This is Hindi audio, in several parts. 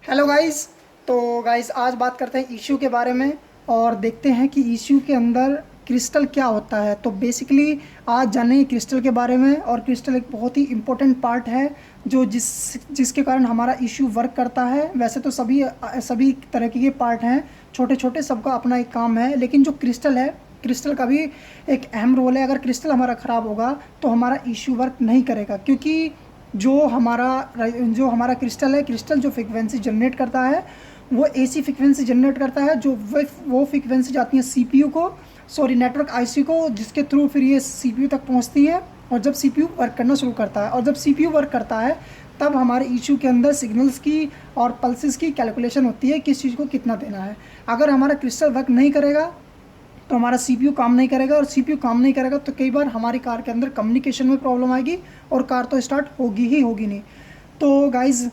Hello guys. तो गाइस आज बात करते हैं इश्यू के बारे में और देखते हैं कि इश्यू के अंदर क्रिस्टल क्या होता है। तो बेसिकली आज जानेंगे क्रिस्टल के बारे में। और क्रिस्टल एक बहुत ही इम्पोर्टेंट पार्ट है जो जिसके कारण हमारा इश्यू वर्क करता है। वैसे तो सभी तरह के पार्ट हैं, छोटे छोटे, सबका अपना एक काम है, लेकिन जो क्रिस्टल है, क्रिस्टल का भी एक अहम रोल है। अगर क्रिस्टल हमारा ख़राब होगा तो हमारा इश्यू वर्क नहीं करेगा, क्योंकि जो हमारा क्रिस्टल है, क्रिस्टल जो फ्रिक्वेंसी जनरेट करता है वो एसी फ्रिक्वेंसी जनरेट करता है। जो वो फ्रिक्वेंसी जाती है सीपीयू को, सॉरी नेटवर्क आईसी को, जिसके थ्रू फिर ये सीपीयू तक पहुंचती है। और जब सीपीयू वर्क करना शुरू करता है, और जब सीपीयू वर्क करता है, तब हमारे इशू के अंदर सिग्नल्स की और पल्सेस की कैलकुलेशन होती है, किस चीज़ को कितना देना है। अगर हमारा क्रिस्टल वर्क नहीं करेगा तो हमारा सीपीयू काम नहीं करेगा, और सीपीयू काम नहीं करेगा तो कई बार हमारी कार के अंदर कम्युनिकेशन में प्रॉब्लम आएगी और कार तो स्टार्ट होगी ही होगी नहीं। तो गाइज़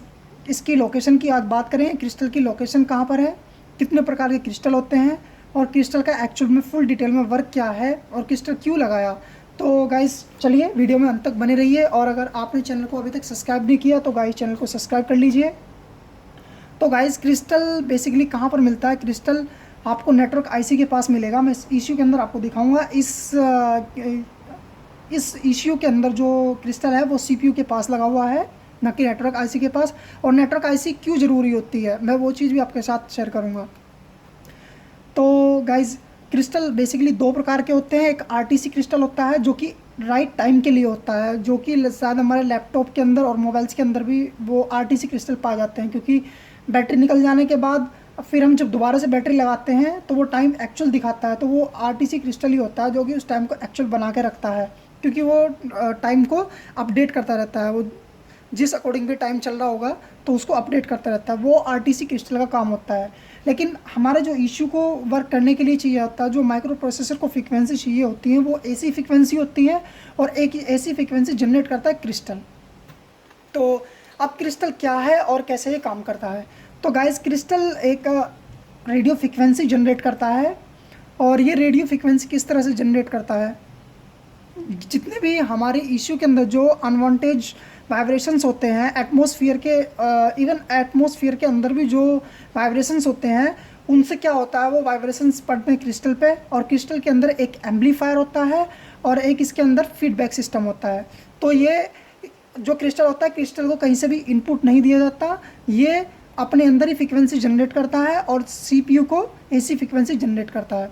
इसकी लोकेशन की आज बात करें, क्रिस्टल की लोकेशन कहाँ पर है, कितने प्रकार के क्रिस्टल होते हैं, और क्रिस्टल का एक्चुअल में फुल डिटेल में वर्क क्या है, और क्रिस्टल क्यों लगाया। तो गाइज़ चलिए वीडियो में अंत तक बने रहिए। और अगर आपने चैनल को अभी तक सब्सक्राइब नहीं किया तो गाइज़ चैनल को सब्सक्राइब कर लीजिए। तो गाइज़ क्रिस्टल बेसिकली कहाँ पर मिलता है। क्रिस्टल आपको नेटवर्क आईसी के पास मिलेगा। मैं इस इश्यू के अंदर आपको दिखाऊंगा। इस इश्यू के अंदर जो क्रिस्टल है वो सीपीयू के पास लगा हुआ है, न कि नेटवर्क आईसी के पास। और नेटवर्क आईसी क्यों ज़रूरी होती है, मैं वो चीज़ भी आपके साथ शेयर करूँगा। तो गाइज़ क्रिस्टल बेसिकली दो प्रकार के होते हैं। एक आरटीसी क्रिस्टल होता है जो कि राइट टाइम के लिए होता है, जो कि शायद हमारे लैपटॉप के अंदर और मोबाइल्स के अंदर भी वो आरटीसी क्रिस्टल पाए जाते हैं, क्योंकि बैटरी निकल जाने के बाद फिर हम जब दोबारा से बैटरी लगाते हैं तो वो टाइम एक्चुअल दिखाता है। तो वो आरटीसी क्रिस्टल ही होता है जो कि उस टाइम को एक्चुअल बना के रखता है, क्योंकि वो टाइम को अपडेट करता रहता है। वो जिस अकॉर्डिंग भी टाइम चल रहा होगा तो उसको अपडेट करता रहता है। वो आरटीसी क्रिस्टल का काम होता है। लेकिन हमारे जो इशू को वर्क करने के लिए चाहिए होता है, जो माइक्रो प्रोसेसर को फ्रिक्वेंसी चाहिए होती है, वो एसी फ्रिक्वेंसी होती है, और एक एसी फ्रिक्वेंसी जनरेट करता है क्रिस्टल। तो अब क्रिस्टल क्या है और कैसे ये काम करता है। तो गाइस क्रिस्टल एक रेडियो फ्रिक्वेंसी जनरेट करता है। और ये रेडियो फ्रिक्वेंसी किस तरह से जनरेट करता है, जितने भी हमारे इश्यू के अंदर जो अनवांटेड वाइब्रेशंस होते हैं एटमॉस्फेयर के, इवन एटमॉस्फेयर के अंदर भी जो वाइब्रेशंस होते हैं, उनसे क्या होता है, वो वाइब्रेशंस पड़ते हैं क्रिस्टल पे। और क्रिस्टल के अंदर एक एम्पलीफायर होता है और एक इसके अंदर फीडबैक सिस्टम होता है। तो ये जो क्रिस्टल होता है, क्रिस्टल को कहीं से भी इनपुट नहीं दिया जाता, ये अपने अंदर ही फ्रिक्वेंसी जनरेट करता है और सीपीयू को एसी फ्रिक्वेंसी जनरेट करता है,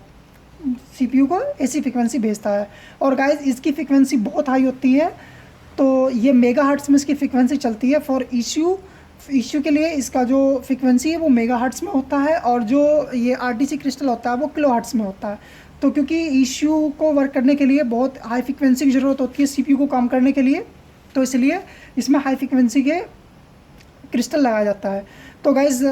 सीपीयू को एसी फ्रिक्वेंसी भेजता है। और गाइस इसकी फ्रिक्वेंसी बहुत हाई होती है, तो ये मेगाहर्ट्ज़ में इसकी फ्रिक्वेंसी चलती है। फॉर इश्यू के लिए इसका जो फ्रिक्वेंसी है वो मेगाहर्ट्ज़ में होता है, और जो ये आरटीसी क्रिस्टल होता है वो किलोहर्ट्ज़ में होता है। तो क्योंकि इश्यू को वर्क करने के लिए बहुत हाई फ्रिक्वेंसी की ज़रूरत होती है सीपीयू को काम करने के लिए, तो इसलिए इसमें हाई फ्रिक्वेंसी के क्रिस्टल लगाया जाता है। तो गाइज़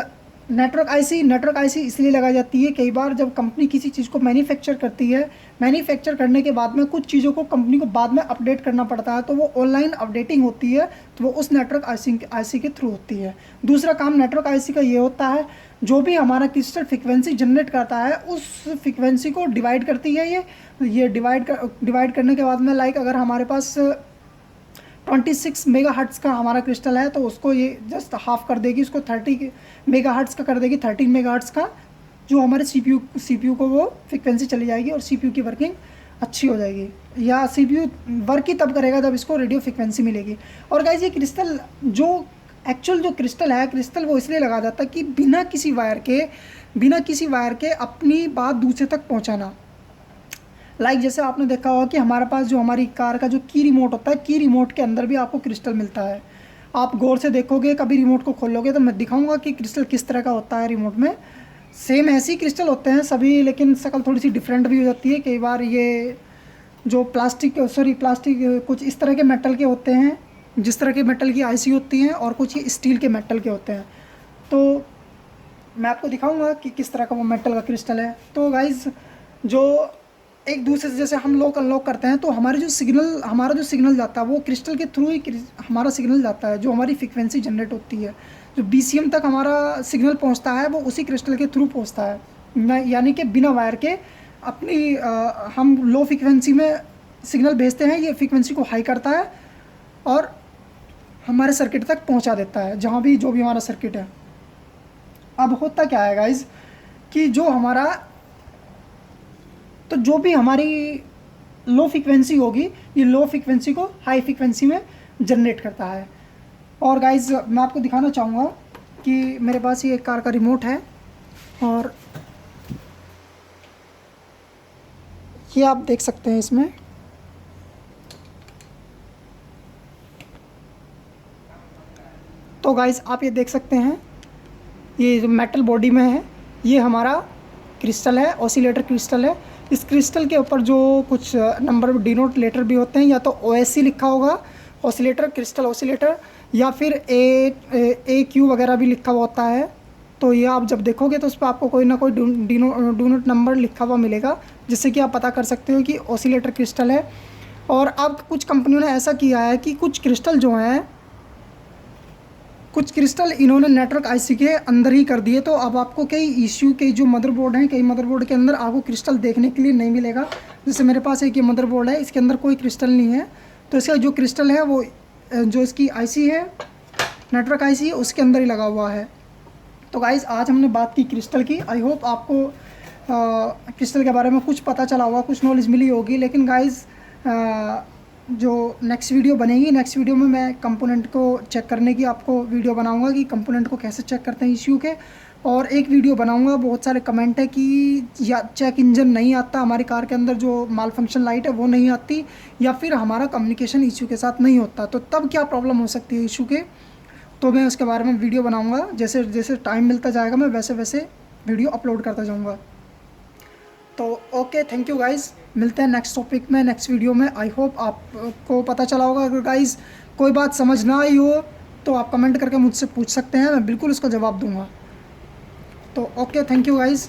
नेटवर्क आईसी इसलिए लगाई जाती है, कई बार जब कंपनी किसी चीज़ को मैन्युफैक्चर करती है, मैन्युफैक्चर करने के बाद में कुछ चीज़ों को कंपनी को बाद में अपडेट करना पड़ता है, तो वो ऑनलाइन अपडेटिंग होती है, तो वो उस नेटवर्क आईसी के थ्रू होती है। दूसरा काम नेटवर्क आईसी का ये होता है, जो भी हमारा क्रिस्टल फ्रिक्वेंसी जनरेट करता है उस फ्रिक्वेंसी को डिवाइड करती है। ये डिवाइड करने के बाद में, लाइक अगर हमारे पास 26 मेगाहर्ट्ज़ का हमारा क्रिस्टल है तो उसको ये जस्ट हाफ कर देगी, उसको 30 मेगाहर्ट्ज़ का कर देगी, 13 मेगाहर्ट्ज़ का, जो हमारे सीपीयू को वो फ्रिक्वेंसी चली जाएगी और सीपीयू की वर्किंग अच्छी हो जाएगी। या सीपीयू वर्क ही तब करेगा जब इसको रेडियो फ्रिक्वेंसी मिलेगी। और गाइस ये क्रिस्टल जो एक्चुअल जो क्रिस्टल है, क्रिस्टल वो इसलिए लगा जाता है कि बिना किसी वायर के अपनी बात दूसरे तक पहुँचाना। लाइक जैसे आपने देखा होगा कि हमारे पास जो हमारी कार का जो की रिमोट होता है, की रिमोट के अंदर भी आपको क्रिस्टल मिलता है। आप गौर से देखोगे, कभी रिमोट को खोलोगे तो मैं दिखाऊंगा कि क्रिस्टल किस तरह का होता है रिमोट में। सेम ऐसे ही क्रिस्टल होते हैं सभी, लेकिन शक्ल थोड़ी सी डिफरेंट भी हो जाती है। कई बार ये जो प्लास्टिक कुछ इस तरह के मेटल के होते हैं, जिस तरह के मेटल की आईसी होती हैं, और कुछ ये स्टील के मेटल के होते हैं। तो मैं आपको दिखाऊँगा कि किस तरह का वो मेटल का क्रिस्टल है। तो गाइज़ जो एक दूसरे से जैसे हम लोग अनलॉक करते हैं, तो हमारा जो सिग्नल जाता है वो क्रिस्टल के थ्रू ही हमारा सिग्नल जाता है, जो हमारी फ्रिक्वेंसी जनरेट होती है। जो बीसीएम तक हमारा सिग्नल पहुंचता है वो उसी क्रिस्टल के थ्रू पहुंचता है, यानी कि बिना वायर के। हम लो फ्रिक्वेंसी में सिग्नल भेजते हैं, ये फ्रिक्वेंसी को हाई करता है और हमारे सर्किट तक पहुंचा देता है, जहाँ भी जो भी हमारा सर्किट है। अब होता क्या है गाइज कि जो हमारा, तो जो भी हमारी लो फ्रिक्वेंसी होगी, ये लो फ्रिक्वेंसी को हाई फ्रिक्वेंसी में जनरेट करता है। और गाइज मैं आपको दिखाना चाहूँगा कि मेरे पास ये एक कार का रिमोट है, और ये आप देख सकते हैं इसमें। तो गाइज आप ये देख सकते हैं, ये जो मेटल बॉडी में है, ये हमारा क्रिस्टल है, ऑसिलेटर क्रिस्टल है। इस क्रिस्टल के ऊपर जो कुछ नंबर डिनोट लेटर भी होते हैं, या तो OSC लिखा होगा, ऑसिलेटर क्रिस्टल ऑसिलेटर, या फिर AQ वगैरह भी लिखा हुआ होता है। तो ये आप जब देखोगे तो उस पर आपको कोई ना कोई डोनट नंबर लिखा हुआ मिलेगा, जिससे कि आप पता कर सकते हो कि ऑसिलेटर क्रिस्टल है। और अब कुछ कंपनियों ने ऐसा किया है कि कुछ क्रिस्टल जो हैं, कुछ क्रिस्टल इन्होंने नेटवर्क आईसी के अंदर ही कर दिए। तो अब आपको कई इश्यू के जो मदरबोर्ड हैं, कई मदरबोर्ड के अंदर आपको क्रिस्टल देखने के लिए नहीं मिलेगा। जैसे मेरे पास एक ये मदरबोर्ड है, इसके अंदर कोई क्रिस्टल नहीं है। तो इसका जो क्रिस्टल है वो जो इसकी आईसी है, नेटवर्क आईसी है, उसके अंदर ही लगा हुआ है। तो गाइज़ आज हमने बात की क्रिस्टल की। आई होप आपको क्रिस्टल के बारे में कुछ पता चला होगा, कुछ नॉलेज मिली होगी। लेकिन गाइज़ जो नेक्स्ट वीडियो बनेगी, नेक्स्ट वीडियो में मैं कंपोनेंट को चेक करने की आपको वीडियो बनाऊंगा कि कंपोनेंट को कैसे चेक करते हैं इश्यू के। और एक वीडियो बनाऊंगा, बहुत सारे कमेंट है कि या चेक इंजन नहीं आता हमारी कार के अंदर, जो माल फंक्शन लाइट है वो नहीं आती, या फिर हमारा कम्युनिकेशन इश्यू के साथ नहीं होता, तो तब क्या प्रॉब्लम हो सकती है इशू के। तो मैं उसके बारे में वीडियो बनाऊँगा, जैसे जैसे टाइम मिलता जाएगा मैं वैसे वैसे वीडियो अपलोड करता जाऊँगा। तो ओके, थैंक यू गाइज़, मिलते हैं नेक्स्ट टॉपिक में, नेक्स्ट वीडियो में। आई होप आपको पता चला होगा। अगर गाइज़ कोई बात समझ ना आई हो तो आप कमेंट करके मुझसे पूछ सकते हैं, मैं बिल्कुल उसका जवाब दूंगा। तो ओके, थैंक यू गाइज़।